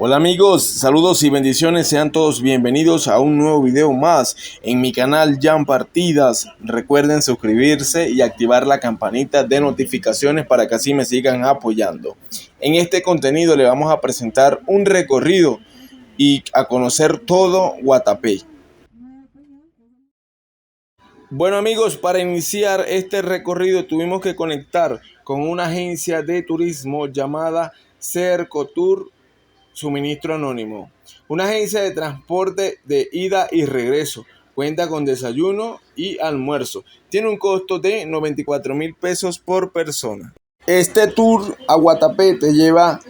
Hola amigos, saludos y bendiciones, sean todos bienvenidos a un nuevo video más en mi canal Jan Partidas. Recuerden suscribirse y activar la campanita de notificaciones para que así me sigan apoyando. En este contenido le vamos a presentar un recorrido y a conocer todo Guatapé. Bueno amigos, para iniciar este recorrido tuvimos que conectar con una agencia de turismo llamada Cercotur Suministro Anónimo, una agencia de transporte de ida y regreso. Cuenta con desayuno y almuerzo. Tiene un costo de 94,000 pesos por persona. Este tour a Guatapé te lleva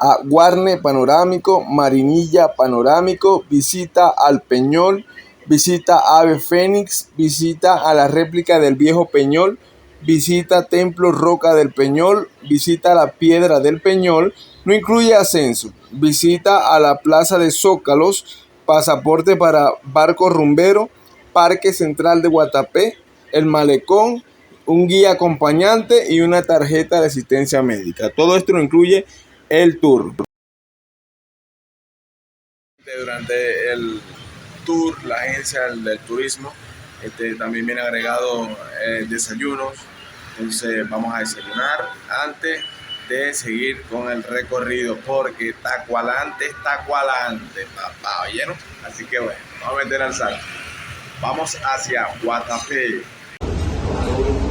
a Guarne Panorámico, Marinilla Panorámico, visita al Peñol, visita Ave Fénix, visita a la réplica del Viejo Peñol, visita Templo Roca del Peñol, visita la Piedra del Peñol, no incluye ascenso, visita a la Plaza de Zócalos, pasaporte para barco rumbero, Parque Central de Guatapé, el Malecón, un guía acompañante y una tarjeta de asistencia médica. Todo esto lo incluye el tour. Durante el tour, la agencia del turismo también viene agregado desayunos. Entonces vamos a desayunar antes de seguir con el recorrido, porque taco adelante, papá, ¿oyeron? Así que bueno, vamos a meter al salto. Vamos hacia Guatapé.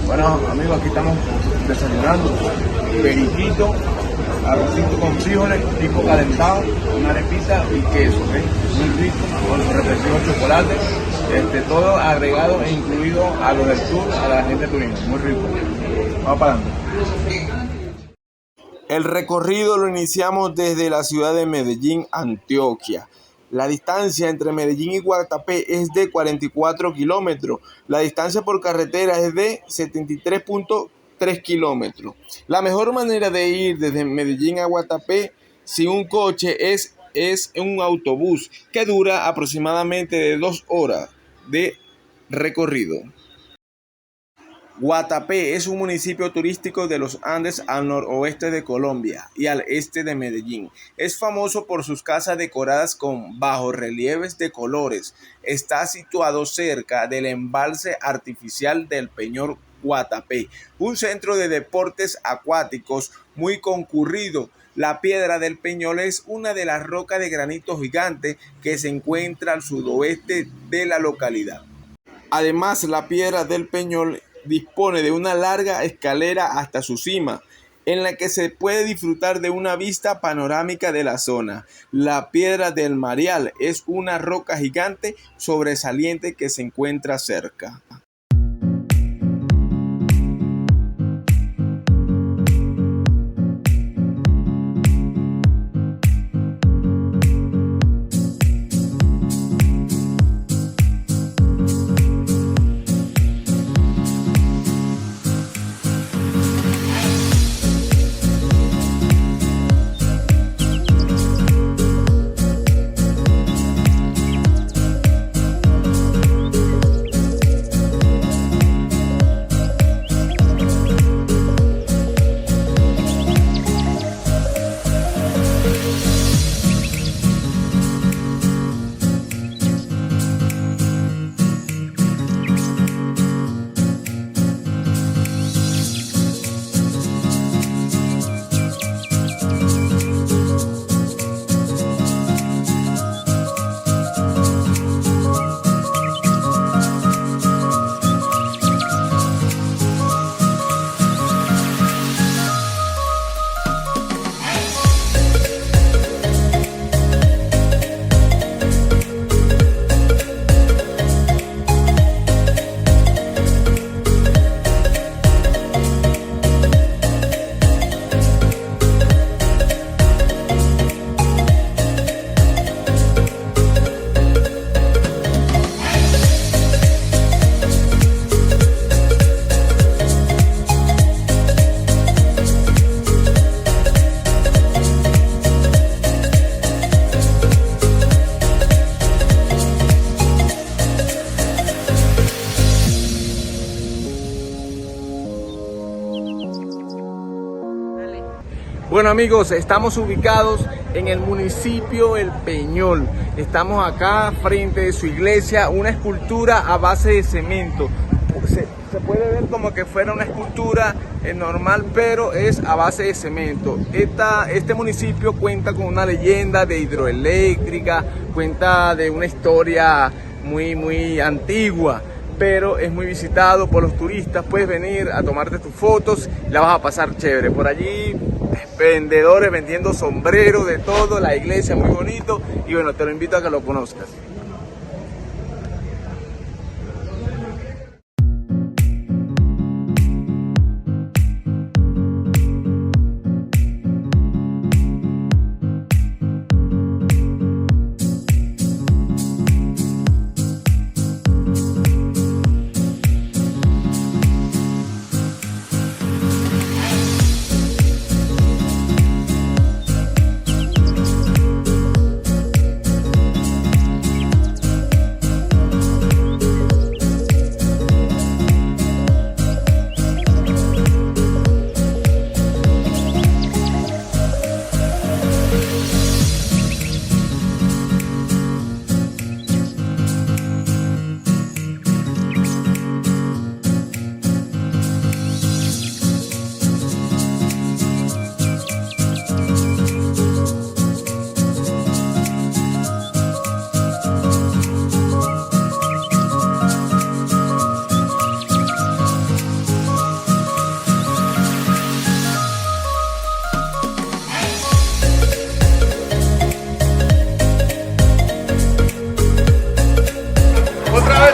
Bueno amigos, aquí estamos desayunando periquito, arrocito con frijoles, tipo calentado, una arepita y queso, muy rico, con su refresco de chocolate, todo agregado e incluido a lo del tour, a la gente turismo, muy rico. Vamos para adelante. El recorrido lo iniciamos desde la ciudad de Medellín, Antioquia. La distancia entre Medellín y Guatapé es de 44 kilómetros. La distancia por carretera es de 73,3 kilómetros. La mejor manera de ir desde Medellín a Guatapé sin un coche es un autobús que dura aproximadamente de 2 horas de recorrido. Guatapé es un municipio turístico de los Andes al noroeste de Colombia y al este de Medellín. Es famoso por sus casas decoradas con bajorrelieves de colores. Está situado cerca del embalse artificial del Peñol Guatapé, un centro de deportes acuáticos muy concurrido. La Piedra del Peñol es una de las rocas de granito gigante que se encuentra al sudoeste de la localidad. Además, la Piedra del Peñol dispone de una larga escalera hasta su cima, en la que se puede disfrutar de una vista panorámica de la zona. La Piedra del Marial es una roca gigante sobresaliente que se encuentra cerca. Bueno amigos, estamos ubicados en el municipio El Peñol. Estamos acá frente de su iglesia, una escultura a base de cemento. Se puede ver como que fuera una escultura normal, pero es a base de cemento. Este municipio cuenta con una leyenda de hidroeléctrica, cuenta de una historia muy antigua, pero es muy visitado por los turistas. Puedes venir a tomarte tus fotos y la vas a pasar chévere. Por allí vendedores vendiendo sombreros, de todo, la iglesia muy bonito y bueno, te lo invito a que lo conozcas.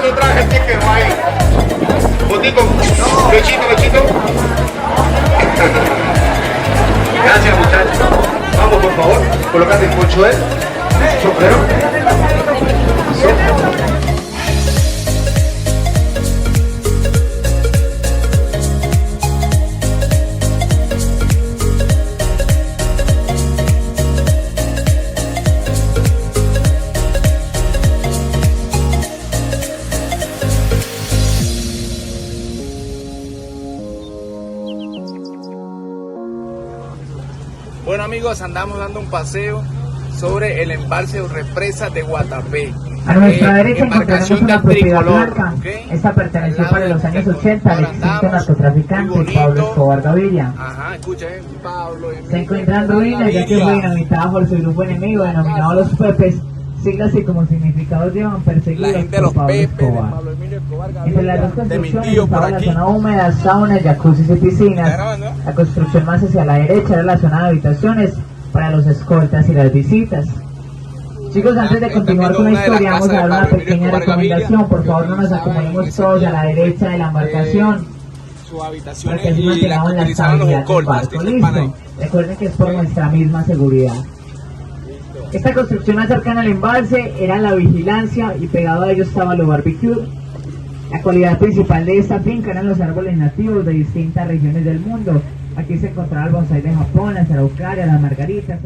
Otra gente que no hay. Botico, Luchito. Gracias muchachos. Vamos por favor, colocate el poncho sombrero. Bueno amigos, andamos dando un paseo sobre el embalse o represa de Guatapé. A nuestra derecha encontraremos una propiedad blanca. Esta perteneció para los años 80 al extinto narcotraficante Pablo Escobar Gaviria. Se encuentra en ruinas ya que fue dinamitada por su grupo enemigo denominado los Pepes, siglas que como significados llevan perseguidos por Pablo Escobar. Entre las dos construcciones estaba la zona húmeda, saunas, jacuzzis y piscinas. La construcción más hacia la derecha era la zona de habitaciones para los escoltas y las visitas. Chicos, antes de continuar con la historia, vamos a dar una pequeña recomendación. Por favor, no nos acomodemos todos a la derecha de la embarcación, porque así mantengamos la estabilidad del barco. Listo. Recuerden que es por nuestra misma seguridad. Esta construcción más cercana al embalse era la vigilancia y pegado a ello estaba los barbecue. La cualidad principal de esta finca eran los árboles nativos de distintas regiones del mundo. Aquí se encontraba el bonsái de Japón, las araucarias, las margaritas.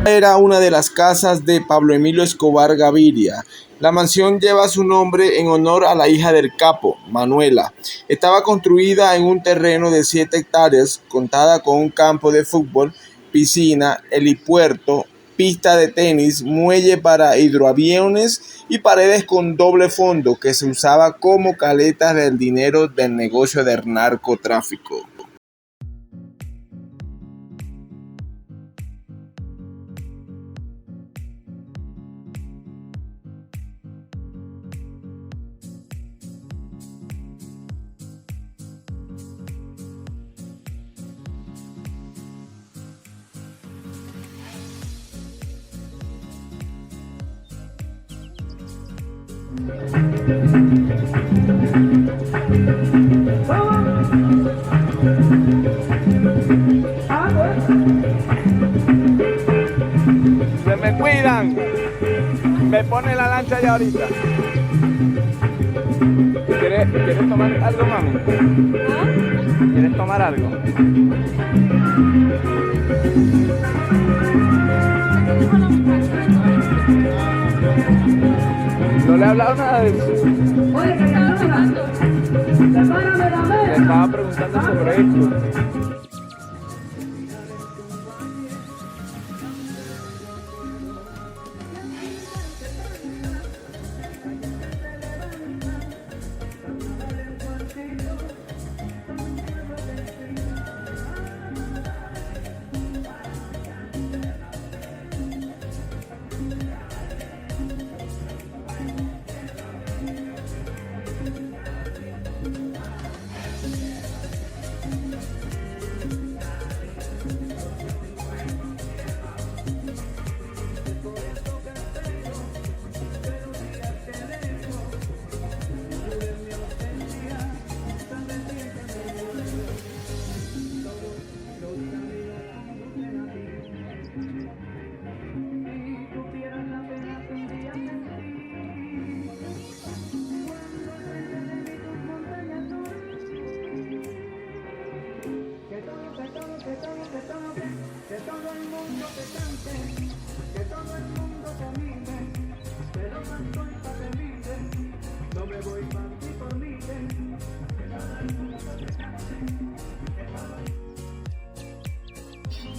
Era una de las casas de Pablo Emilio Escobar Gaviria. La mansión lleva su nombre en honor a la hija del capo, Manuela. Estaba construida en un terreno de 7 hectáreas, contada con un campo de fútbol, piscina, helipuerto, pista de tenis, muelle para hidroaviones y paredes con doble fondo que se usaba como caletas del dinero del negocio del narcotráfico. Se me cuidan. Me pone la lancha ya ahorita. ¿Quieres tomar algo, mami? ¿Quieres tomar algo? No le he hablado nada de eso. Oye, ¿qué estabas hablando? Le estaba preguntando sobre esto.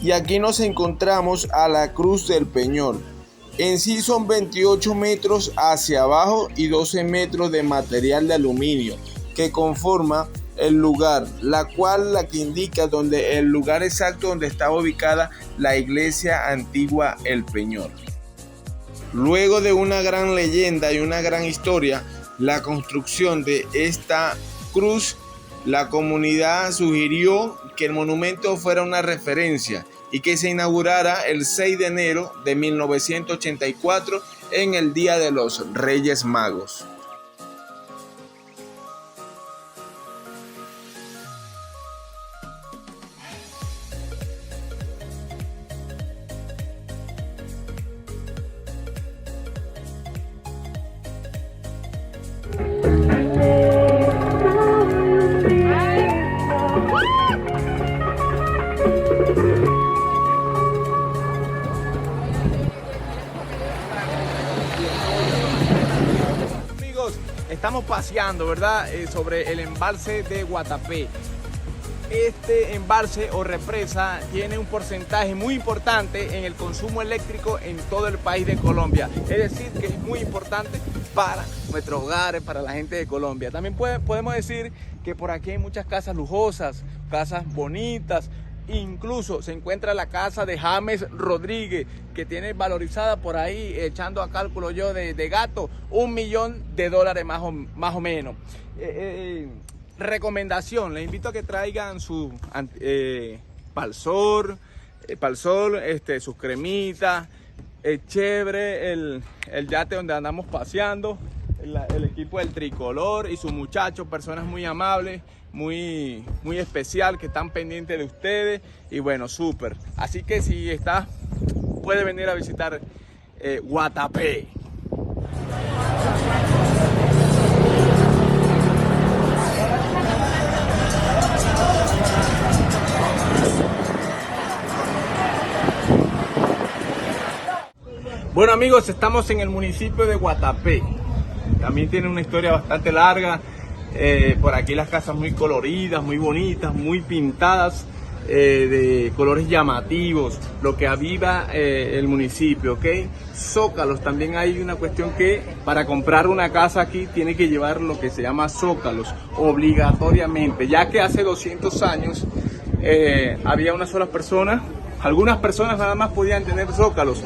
Y aquí nos encontramos a la Cruz del Peñol. En sí son 28 metros hacia abajo y 12 metros de material de aluminio que conforma el lugar, la que indica el lugar exacto donde estaba ubicada la iglesia antigua El Peñol. Luego de una gran leyenda y una gran historia, la construcción de esta cruz, la comunidad sugirió que el monumento fuera una referencia y que se inaugurara el 6 de enero de 1984 en el Día de los Reyes Magos. Estamos paseando, ¿verdad? Sobre el embalse de Guatapé. Este embalse o represa tiene un porcentaje muy importante en el consumo eléctrico en todo el país de Colombia. Es decir, que es muy importante para nuestros hogares, para la gente de Colombia. También podemos decir que por aquí hay muchas casas lujosas, casas bonitas. Incluso se encuentra la casa de James Rodríguez, que tiene valorizada por ahí, echando a cálculo yo de gato, $1 millón más o menos. Recomendación, les invito a que traigan su Palsol, sus cremitas. Es chévere el yate donde andamos paseando. el equipo del Tricolor y sus muchachos, personas muy amables, muy especial, que están pendientes de ustedes. Y bueno, súper. Así que si estás, puede venir a visitar Guatapé. Bueno amigos, estamos en el municipio de Guatapé. También tiene una historia bastante larga. Por aquí las casas muy coloridas, muy bonitas, muy pintadas, de colores llamativos, lo que aviva el municipio, ¿ok? Zócalos, también hay una cuestión que para comprar una casa aquí tiene que llevar lo que se llama zócalos, obligatoriamente, ya que hace 200 años había una sola persona, algunas personas nada más podían tener zócalos,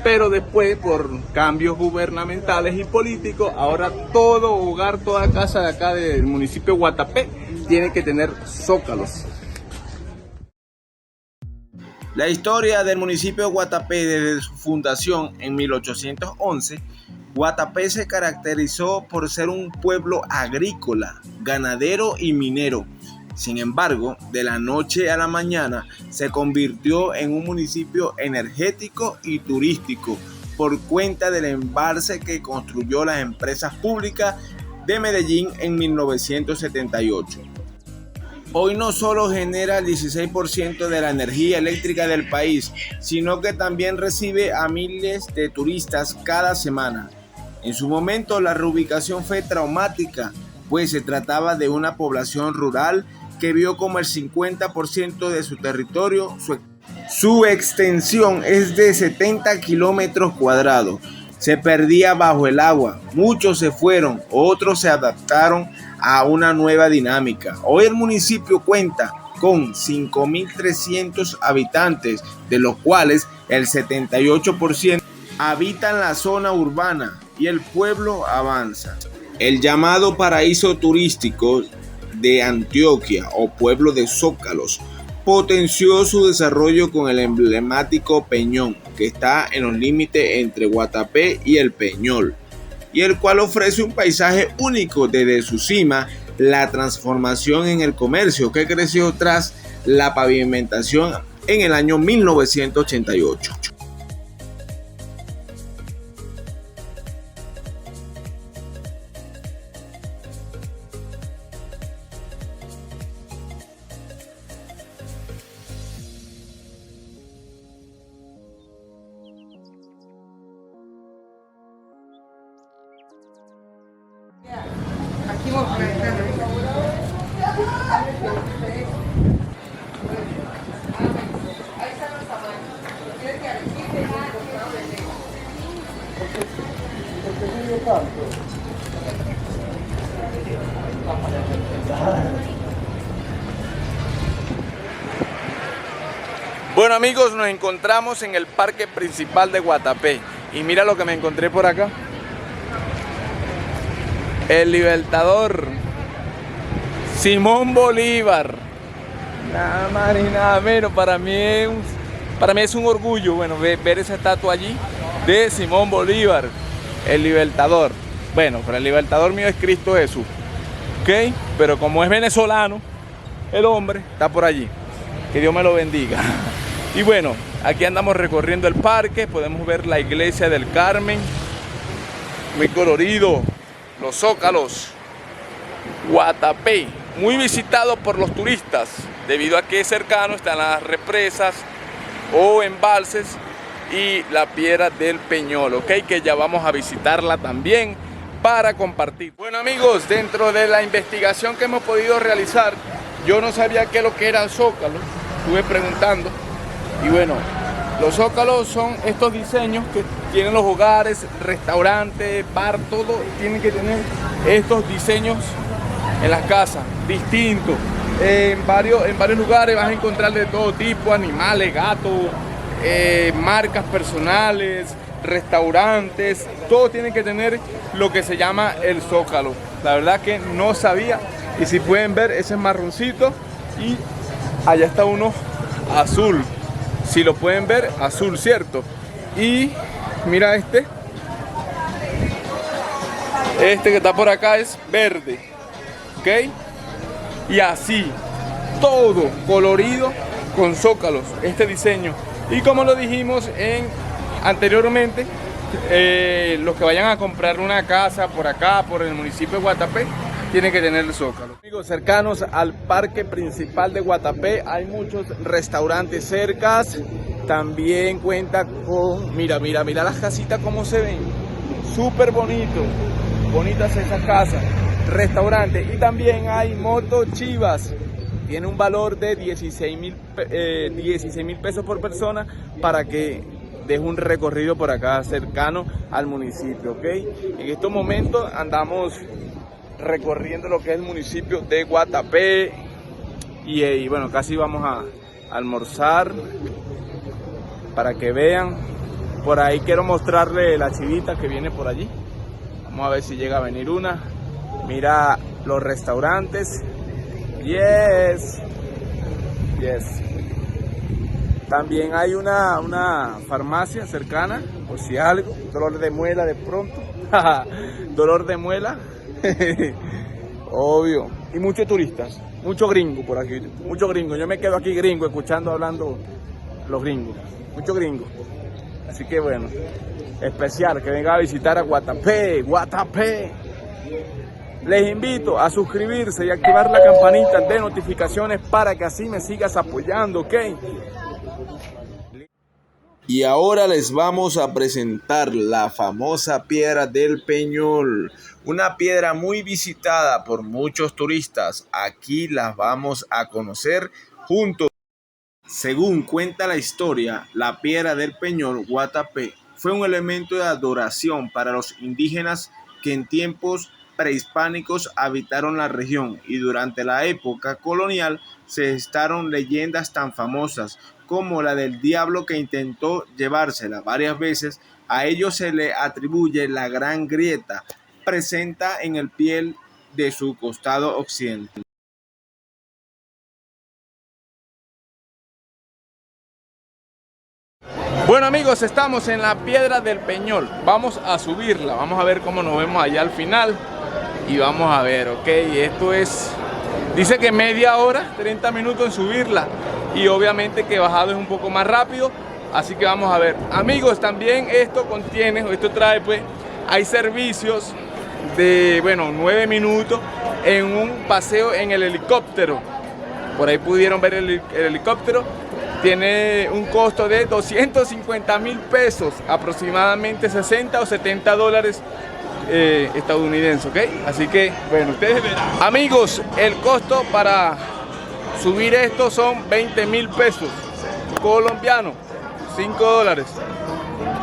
pero después por cambios gubernamentales y políticos, ahora todo hogar, toda casa de acá del municipio de Guatapé tiene que tener zócalos. La historia del municipio de Guatapé desde su fundación en 1811, Guatapé se caracterizó por ser un pueblo agrícola, ganadero y minero. Sin embargo, de la noche a la mañana se convirtió en un municipio energético y turístico por cuenta del embalse que construyó las empresas públicas de Medellín en 1978. Hoy no solo genera el 16% de la energía eléctrica del país, sino que también recibe a miles de turistas cada semana. En su momento la reubicación fue traumática, pues se trataba de una población rural que vio como el 50% de su territorio, su extensión es de 70 kilómetros cuadrados, se perdía bajo el agua, muchos se fueron, otros se adaptaron a una nueva dinámica. Hoy el municipio cuenta con 5.300 habitantes, de los cuales el 78% habitan la zona urbana y el pueblo avanza. El llamado paraíso turístico de Antioquia o pueblo de Zócalos potenció su desarrollo con el emblemático Peñón, que está en los límites entre Guatapé y el Peñol, y el cual ofrece un paisaje único desde su cima. La transformación en el comercio que creció tras la pavimentación en el año 1988. Bueno amigos, nos encontramos en el parque principal de Guatapé y mira lo que me encontré por acá. El Libertador, Simón Bolívar. Nada más ni nada menos, para mí es un orgullo, bueno, ver esa estatua allí de Simón Bolívar, el Libertador. Bueno, pero el Libertador mío es Cristo Jesús, ¿ok? Pero como es venezolano, el hombre está por allí. Que Dios me lo bendiga. Y bueno, aquí andamos recorriendo el parque, podemos ver la iglesia del Carmen, muy colorido, los zócalos, Guatapé, muy visitado por los turistas, debido a que cercano están las represas o embalses y la piedra del Peñol, ¿ok? Que ya vamos a visitarla también para compartir. Bueno amigos, dentro de la investigación que hemos podido realizar, yo no sabía qué es lo que eran zócalos, estuve preguntando. Y bueno, los zócalos son estos diseños que tienen los hogares, restaurantes, bar, todo tienen que tener estos diseños en las casas, distintos. En varios lugares vas a encontrar de todo tipo, animales, gatos, marcas personales, restaurantes, todo tiene que tener lo que se llama el zócalo. La verdad que no sabía, y si pueden ver, ese es marroncito y allá está uno azul. Si lo pueden ver, azul, ¿cierto? Y mira este. Este que está por acá es verde, ¿ok? Y así, todo colorido con zócalos, este diseño. Y como lo dijimos anteriormente, los que vayan a comprar una casa por acá, por el municipio de Guatapé, tienen que tener el zócalo. Amigos, cercanos al parque principal de Guatapé hay muchos restaurantes cercas. También cuenta con, mira las casitas como se ven, súper bonito, bonitas esas casas, restaurantes. Y también hay motochivas, tiene un valor de 16.000 pesos por persona para que deje un recorrido por acá cercano al municipio, ¿ok? En estos momentos andamos recorriendo lo que es el municipio de Guatapé y bueno, casi vamos a almorzar para que vean. Por ahí quiero mostrarle la chivita que viene por allí. Vamos a ver si llega a venir una. Mira los restaurantes. Yes. También hay una farmacia cercana, por si algo, dolor de muela de pronto. Dolor de muela. Obvio. Y muchos turistas, muchos gringos por aquí, muchos gringos. Yo me quedo aquí gringo, hablando los gringos, muchos gringos. Así que bueno, especial que venga a visitar a Guatapé. Les invito a suscribirse y activar la campanita de notificaciones para que así me sigas apoyando, ¿ok? Y ahora les vamos a presentar la famosa Piedra del Peñol, una piedra muy visitada por muchos turistas. Aquí las vamos a conocer juntos. Según cuenta la historia, la Piedra del Peñol, Guatapé, fue un elemento de adoración para los indígenas que en tiempos prehispánicos habitaron la región, y durante la época colonial se gestaron leyendas tan famosas como la del diablo que intentó llevársela varias veces. A ello se le atribuye la gran grieta presenta en el pie de su costado occidental. Bueno amigos, estamos en la Piedra del Peñol. Vamos a subirla, vamos a ver cómo nos vemos allá al final. Y vamos a ver, ok, esto es, dice que media hora, 30 minutos en subirla. Y obviamente que bajado es un poco más rápido. Así que vamos a ver. Amigos, también esto trae pues, hay servicios de, bueno, 9 minutos en un paseo en el helicóptero. Por ahí pudieron ver el helicóptero. Tiene un costo de 250.000 pesos, aproximadamente 60 o 70 dólares estadounidenses, ¿ok? Así que, bueno, ustedes verán. Amigos, el costo para subir esto son 20.000 pesos colombianos, 5 dólares.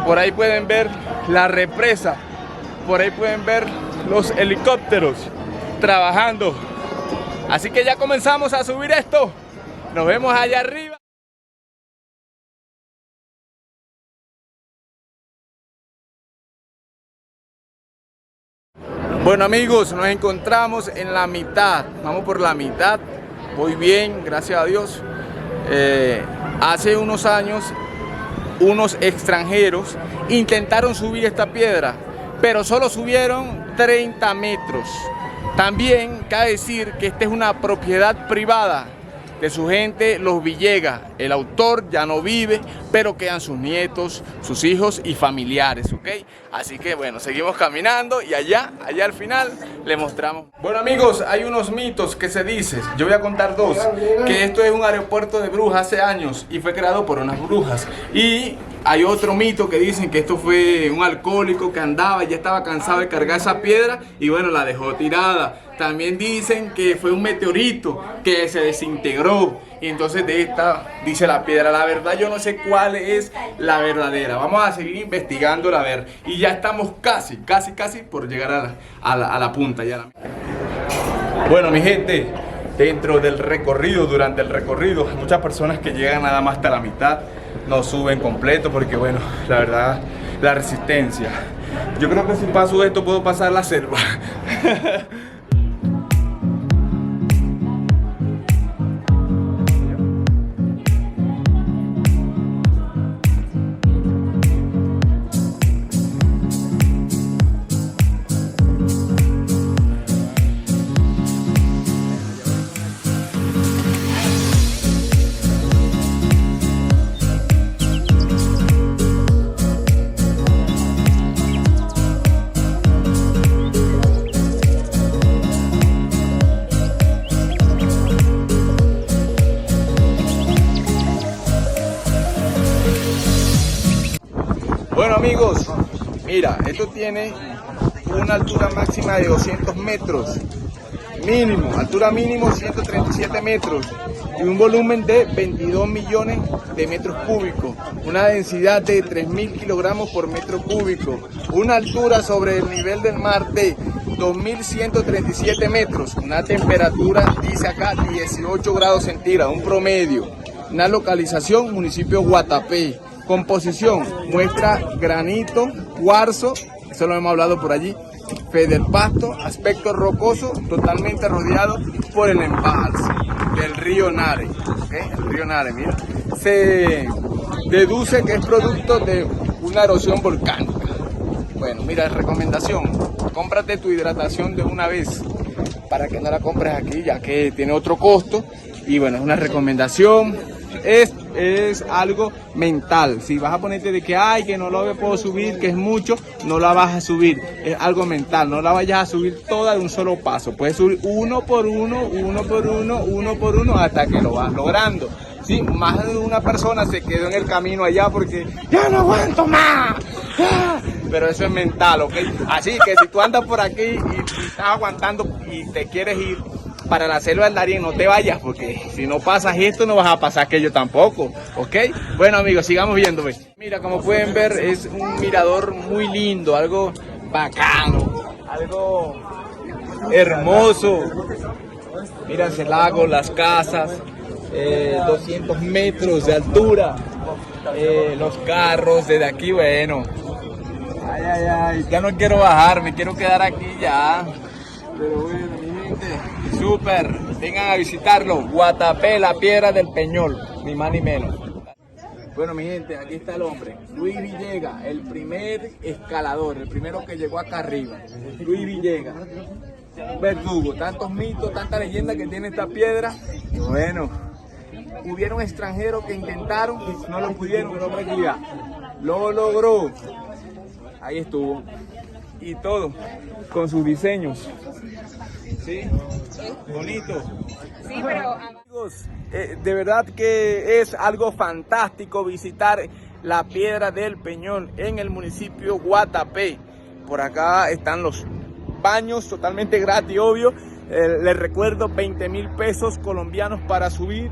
Por ahí pueden ver la represa, por ahí pueden ver los helicópteros trabajando. Así que ya comenzamos a subir esto. Nos vemos allá arriba. Bueno amigos, nos encontramos en la mitad, vamos por la mitad, voy bien, gracias a Dios. Hace unos años, unos extranjeros intentaron subir esta piedra, pero solo subieron 30 metros. También cabe decir que esta es una propiedad privada de su gente, los Villegas. El autor ya no vive, pero quedan sus nietos, sus hijos y familiares, ¿ok? Así que bueno, seguimos caminando y allá al final le mostramos. Bueno amigos, hay unos mitos que se dicen, yo voy a contar dos, que esto es un aeropuerto de brujas hace años y fue creado por unas brujas. Y hay otro mito que dicen que esto fue un alcohólico que andaba y ya estaba cansado de cargar esa piedra y bueno, la dejó tirada. También dicen que fue un meteorito que se desintegró y entonces de esta dice la piedra. La verdad yo no sé cuál es la verdadera. Vamos a seguir investigándola a ver. Y ya estamos casi por llegar a la punta. Bueno mi gente, dentro del recorrido, durante el recorrido, hay muchas personas que llegan nada más hasta la mitad. No suben completo porque bueno, la verdad, la resistencia. Yo creo que si paso esto puedo pasar la selva. Bueno amigos, mira, esto tiene una altura máxima de 200 metros, mínimo, altura mínimo 137 metros y un volumen de 22 millones de metros cúbicos, una densidad de 3.000 kilogramos por metro cúbico, una altura sobre el nivel del mar de 2.137 metros, una temperatura, dice acá, 18 grados centígrados, un promedio, una localización, municipio Guatapé. Composición, muestra granito, cuarzo, eso lo hemos hablado por allí, feldespato, aspecto rocoso, totalmente rodeado por el embalse del río Nare, ¿okay? El río Nare, mira. Se deduce que es producto de una erosión volcánica. Bueno, mira, recomendación, cómprate tu hidratación de una vez, para que no la compres aquí, ya que tiene otro costo, y bueno, es una recomendación. Es algo mental. Si vas a ponerte de que ay, que no lo puedo subir, que es mucho, no la vas a subir. Es algo mental, no la vayas a subir toda de un solo paso. Puedes subir uno por uno, hasta que lo vas logrando. Sí, más de una persona se quedó en el camino allá porque ya no aguanto más. Pero eso es mental, ¿ok? Así que si tú andas por aquí y estás aguantando y te quieres ir para la selva del Darién, no te vayas, porque si no pasas esto no vas a pasar aquello tampoco, ¿ok? Bueno amigos, sigamos viendo, pues. Mira, como pueden ver, es un mirador muy lindo, algo bacano, algo hermoso. Mira ese lago, las casas, 200 metros de altura, los carros desde aquí, bueno. Ay, ya no quiero bajar, me quiero quedar aquí ya. Pero bueno, mi gente, súper, vengan a visitarlo, Guatapé, la piedra del Peñol, ni más ni menos. Bueno, mi gente, aquí está el hombre, Luis Villegas, el primer escalador, el primero que llegó acá arriba, Luis Villegas, verdugo, tantos mitos, tanta leyenda que tiene esta piedra. Bueno, hubieron extranjeros que intentaron, no lo pudieron, pero tranquilidad, lo logró, ahí estuvo, y todo, con sus diseños. Sí, bonito. Sí, pero Amigos, de verdad que es algo fantástico visitar la piedra del Peñol en el municipio Guatapé. Por acá están los baños totalmente gratis, obvio. Les recuerdo, 20.000 pesos colombianos para subir.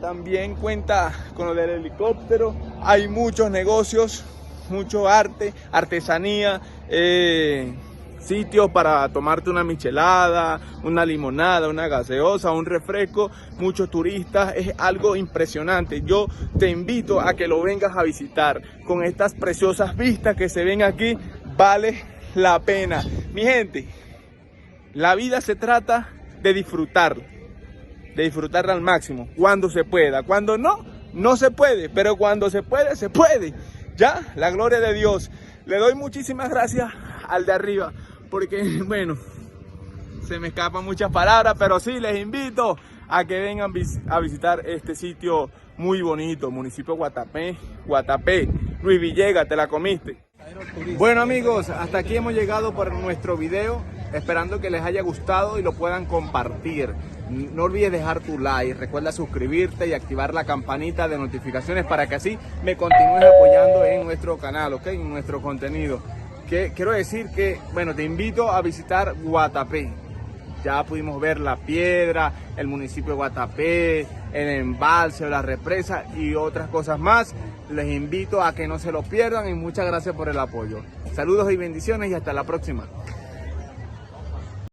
También cuenta con lo del helicóptero. Hay muchos negocios, mucho arte, artesanía, sitios para tomarte una michelada, una limonada, una gaseosa, un refresco, muchos turistas, es algo impresionante. Yo te invito a que lo vengas a visitar. Con estas preciosas vistas que se ven aquí, vale la pena. Mi gente, la vida se trata de disfrutarla al máximo, cuando se pueda. Cuando no, no se puede, pero cuando se puede, se puede. Ya, la gloria de Dios. Le doy muchísimas gracias al de arriba, porque bueno, se me escapan muchas palabras, pero sí les invito a que vengan a visitar este sitio muy bonito, municipio Guatapé, Luis Villegas, te la comiste. Bueno amigos, hasta aquí hemos llegado por nuestro video, esperando que les haya gustado y lo puedan compartir. No olvides dejar tu like, recuerda suscribirte y activar la campanita de notificaciones para que así me continúes apoyando en nuestro canal, ¿ok? En nuestro contenido. Quiero decir que, bueno, te invito a visitar Guatapé. Ya pudimos ver la piedra, el municipio de Guatapé, el embalse, la represa y otras cosas más. Les invito a que no se lo pierdan y muchas gracias por el apoyo. Saludos y bendiciones y hasta la próxima.